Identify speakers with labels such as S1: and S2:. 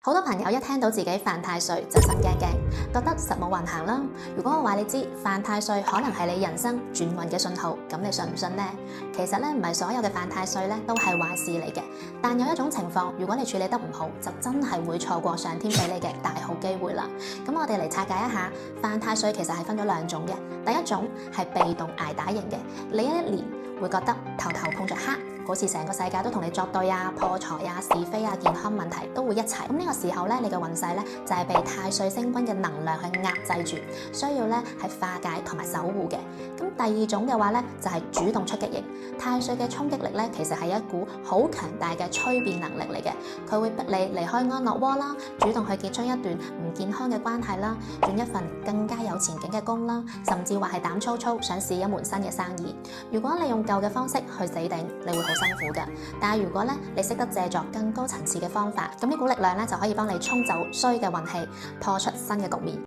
S1: 好多朋友一聽到自己犯太歲就心驚驚，覺得實冇運行啦。如果我話你知犯太歲可能係你人生轉運嘅信號，咁你信唔信呢？其實咧唔係所有嘅犯太歲咧都係壞事嚟嘅，但有一種情況，如果你處理得唔好，就真係會錯過上天俾你嘅大好機會啦。咁我哋嚟拆解一下，犯太歲其實係分咗兩種嘅。第一種係被動捱打型嘅，你一年會覺得頭頭碰着黑，好似成個世界都同你作對啊，破財啊，是非啊，健康問題都會一齊。咁呢個時候咧，你嘅運勢咧就係被太歲星君嘅能量去壓制住，需要咧係化解同埋守護嘅。咁第二種嘅話咧就係主動出擊型，太歲嘅衝擊力咧其實係一股好強大嘅催變能力嚟嘅，佢會逼你離開安樂窩啦，主動去結束一段唔健康嘅關係啦，轉一份更加有前景嘅工啦，甚至話係膽粗粗想試一門新嘅生意。如果你用舊嘅方式去死頂，你會好辛苦嘅。但係如果咧你識得借助更高層次嘅方法，咁呢股力量咧就可以幫你沖走衰嘅運氣，破出新嘅局面。